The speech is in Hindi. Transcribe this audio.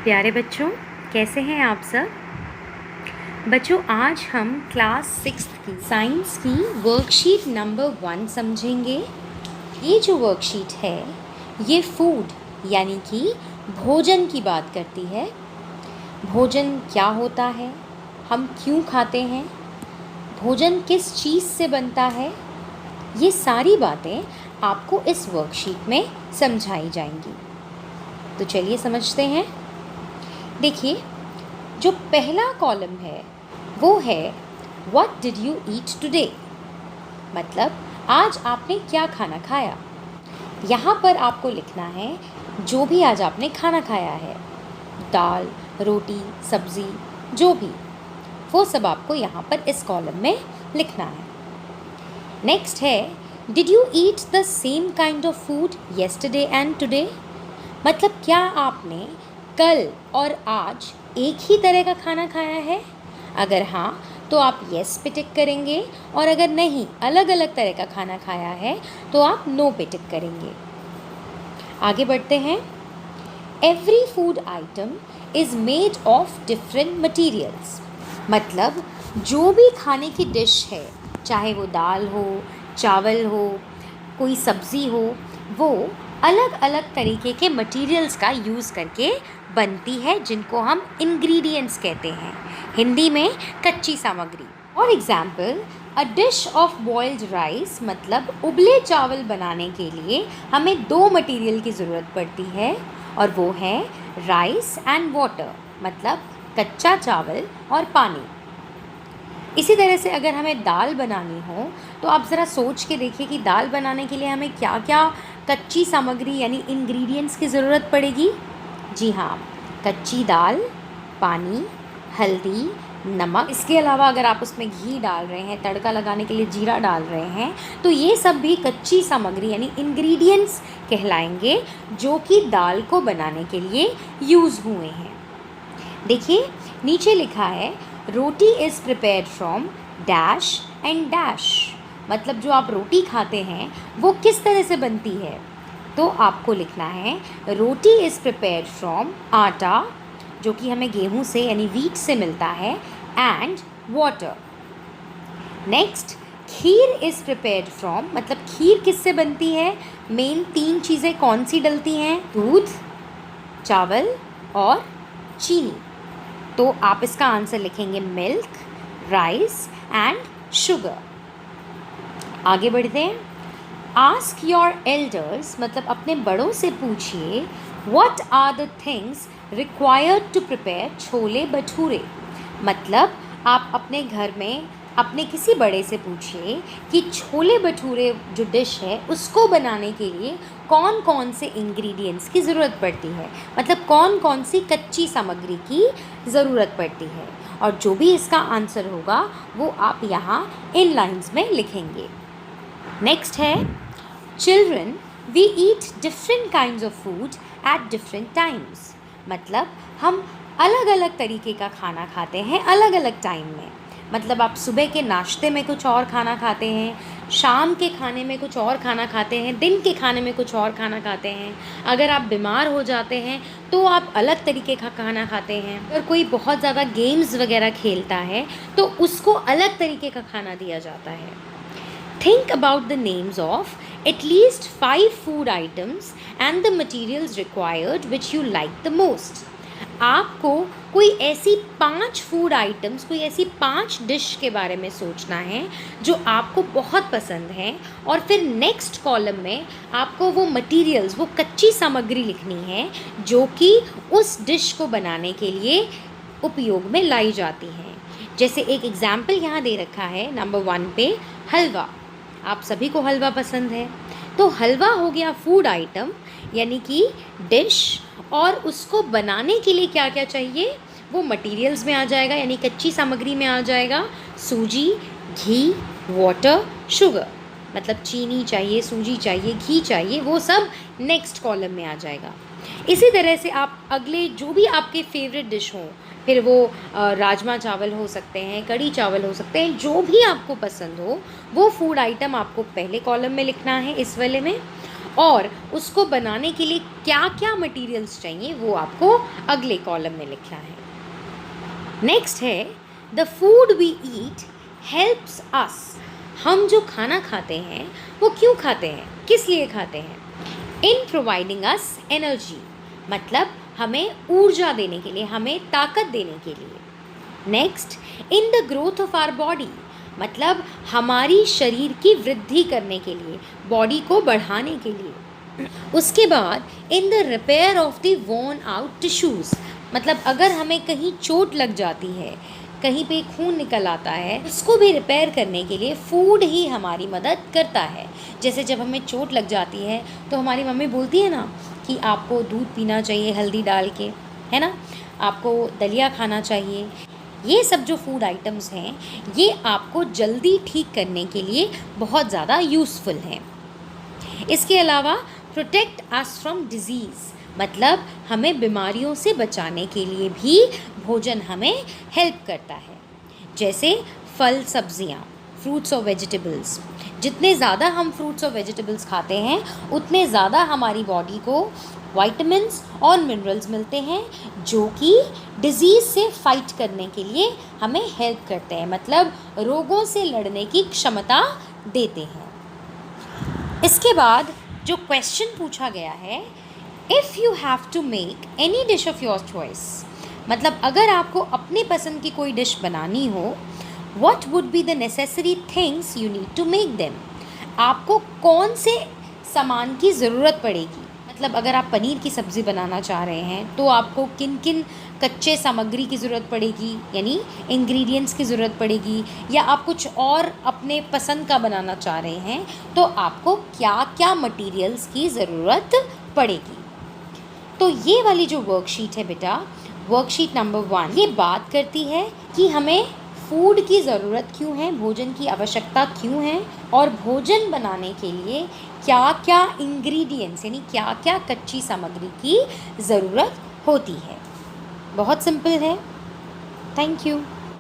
प्यारे बच्चों, कैसे हैं आप सब। बच्चों, आज हम क्लास 6 की साइंस की वर्कशीट नंबर 1 समझेंगे। ये जो वर्कशीट है ये फूड यानी कि भोजन की बात करती है। भोजन क्या होता है, हम क्यों खाते हैं, भोजन किस चीज़ से बनता है, ये सारी बातें आपको इस वर्कशीट में समझाई जाएंगी। तो चलिए समझते हैं। देखिए, जो पहला कॉलम है वो है what did you eat today, मतलब आज आपने क्या खाना खाया। यहाँ पर आपको लिखना है जो भी आज आपने खाना खाया है, दाल, रोटी, सब्ज़ी, जो भी, वो सब आपको यहाँ पर इस कॉलम में लिखना है। नेक्स्ट है did you eat the same kind of food yesterday and today, मतलब क्या आपने कल और आज एक ही तरह का खाना खाया है। अगर हाँ तो आप येस पे टिक करेंगे, और अगर नहीं, अलग अलग तरह का खाना खाया है तो आप नो पे टिक करेंगे। आगे बढ़ते हैं। Every food item is made of different materials, मतलब जो भी खाने की डिश है, चाहे वो दाल हो, चावल हो, कोई सब्ज़ी हो, वो अलग अलग तरीके के मटेरियल्स का यूज़ करके बनती है, जिनको हम इंग्रेडिएंट्स कहते हैं, हिंदी में कच्ची सामग्री। For example, a dish of boiled rice, मतलब उबले चावल बनाने के लिए हमें 2 मटेरियल की ज़रूरत पड़ती है, और वो है राइस एंड वाटर, मतलब कच्चा चावल और पानी। इसी तरह से अगर हमें दाल बनानी हो तो आप ज़रा सोच के देखिए कि दाल बनाने के लिए हमें क्या क्या कच्ची सामग्री यानी इंग्रेडिएंट्स की ज़रूरत पड़ेगी। जी हाँ, कच्ची दाल, पानी, हल्दी, नमक। इसके अलावा अगर आप उसमें घी डाल रहे हैं, तड़का लगाने के लिए जीरा डाल रहे हैं, तो ये सब भी कच्ची सामग्री यानी इंग्रेडिएंट्स कहलाएंगे, जो कि दाल को बनाने के लिए यूज़ हुए हैं। देखिए, नीचे लिखा है roti is prepared from dash and dash, मतलब जो आप रोटी खाते हैं वो किस तरह से बनती है। तो आपको लिखना है रोटी इज़ प्रिपेयर्ड फ्रॉम आटा, जो कि हमें गेहूं से यानी व्हीट से मिलता है, and water. Next, kheer is prepared from, मतलब खीर किससे बनती है, मेन 3 चीज़ें कौन सी डलती हैं, दूध, चावल और चीनी। तो आप इसका आंसर लिखेंगे मिल्क, राइस एंड शुगर। आगे बढ़ते हैं। आस्क योर एल्डर्स, मतलब अपने बड़ों से पूछिए what are the things required to prepare chole bhature, मतलब आप अपने घर में अपने किसी बड़े से पूछिए कि छोले भटूरे जो डिश है उसको बनाने के लिए कौन कौन से इंग्रेडिएंट्स की ज़रूरत पड़ती है, मतलब कौन कौन सी कच्ची सामग्री की ज़रूरत पड़ती है। और जो भी इसका आंसर होगा वो आप यहाँ इन लाइंस में लिखेंगे। नेक्स्ट है children we eat different kinds of food at different times, मतलब हम अलग अलग तरीके का खाना खाते हैं अलग अलग टाइम में। मतलब आप सुबह के नाश्ते में कुछ और खाना खाते हैं, शाम के खाने में कुछ और खाना खाते हैं, दिन के खाने में कुछ और खाना खाते हैं। अगर आप बीमार हो जाते हैं तो आप अलग तरीके का खाना खाते हैं। अगर कोई बहुत ज़्यादा गेम्स वगैरह खेलता है तो उसको अलग तरीके का खाना दिया जाता है। Think about the names of at least 5 food items and the materials required which you like the most. आपको कोई ऐसी 5 फूड आइटम्स, कोई ऐसी 5 डिश के बारे में सोचना है जो आपको बहुत पसंद हैं, और फिर नेक्स्ट कॉलम में आपको वो मटेरियल्स, वो कच्ची सामग्री लिखनी है जो कि उस डिश को बनाने के लिए उपयोग में लाई जाती हैं। जैसे एक एग्जाम्पल यहाँ दे रखा है नंबर 1 पे, हलवा। आप सभी को हलवा पसंद है, तो हलवा हो गया फूड आइटम यानी कि डिश, और उसको बनाने के लिए क्या क्या चाहिए वो मटेरियल्स में आ जाएगा, यानी कच्ची सामग्री में आ जाएगा। सूजी, घी, वाटर, शुगर, मतलब चीनी चाहिए, सूजी चाहिए, घी चाहिए, वो सब नेक्स्ट कॉलम में आ जाएगा। इसी तरह से आप अगले जो भी आपके फेवरेट डिश हों, फिर वो राजमा चावल हो सकते हैं, कढ़ी चावल हो सकते हैं, जो भी आपको पसंद हो वो फूड आइटम आपको पहले कॉलम में लिखना है इस वाले में, और उसको बनाने के लिए क्या क्या मटेरियल्स चाहिए वो आपको अगले कॉलम में लिखा है। नेक्स्ट है the food we eat helps us. हम जो खाना खाते हैं वो क्यों खाते हैं, किस लिए खाते हैं? इन प्रोवाइडिंग अस एनर्जी, मतलब हमें ऊर्जा देने के लिए, हमें ताकत देने के लिए। Next, in the growth of our body, मतलब हमारी शरीर की वृद्धि करने के लिए, बॉडी को बढ़ाने के लिए। उसके बाद in the repair of the worn out tissues, मतलब अगर हमें कहीं चोट लग जाती है, कहीं पे खून निकल आता है, उसको भी रिपेयर करने के लिए फूड ही हमारी मदद करता है। जैसे जब हमें चोट लग जाती है तो हमारी मम्मी बोलती है ना कि आपको दूध पीना चाहिए हल्दी डाल के, है ना, आपको दलिया खाना चाहिए। ये सब जो फूड आइटम्स हैं ये आपको जल्दी ठीक करने के लिए बहुत ज़्यादा यूज़फुल हैं। इसके अलावा प्रोटेक्ट अस फ्रॉम डिजीज़, मतलब हमें बीमारियों से बचाने के लिए भी भोजन हमें हेल्प करता है। जैसे फल सब्जियाँ, फ्रूट्स और वेजिटेबल्स, जितने ज़्यादा हम फ्रूट्स और वेजिटेबल्स खाते हैं उतने ज़्यादा हमारी बॉडी को विटामिन्स और मिनरल्स मिलते हैं जो कि डिज़ीज़ से फाइट करने के लिए हमें हेल्प करते हैं, मतलब रोगों से लड़ने की क्षमता देते हैं। इसके बाद जो क्वेश्चन पूछा गया है, if you have to make any dish of your choice, मतलब अगर आपको अपनी पसंद की कोई डिश बनानी हो, what would be the necessary things you need to make them, आपको कौन से सामान की ज़रूरत पड़ेगी? मतलब अगर आप पनीर की सब्ज़ी बनाना चाह रहे हैं तो आपको किन किन कच्चे सामग्री की ज़रूरत पड़ेगी, यानी इंग्रेडिएंट्स की ज़रूरत पड़ेगी, या आप कुछ और अपने पसंद का बनाना चाह रहे हैं तो आपको क्या क्या मटेरियल्स की ज़रूरत पड़ेगी। तो ये वाली जो वर्कशीट है बेटा, वर्कशीट नंबर 1, ये बात करती है कि हमें फूड की ज़रूरत क्यों है, भोजन की आवश्यकता क्यों है, और भोजन बनाने के लिए क्या क्या इंग्रेडिएंट्स यानी क्या क्या कच्ची सामग्री की ज़रूरत होती है। बहुत सिंपल है। Thank you.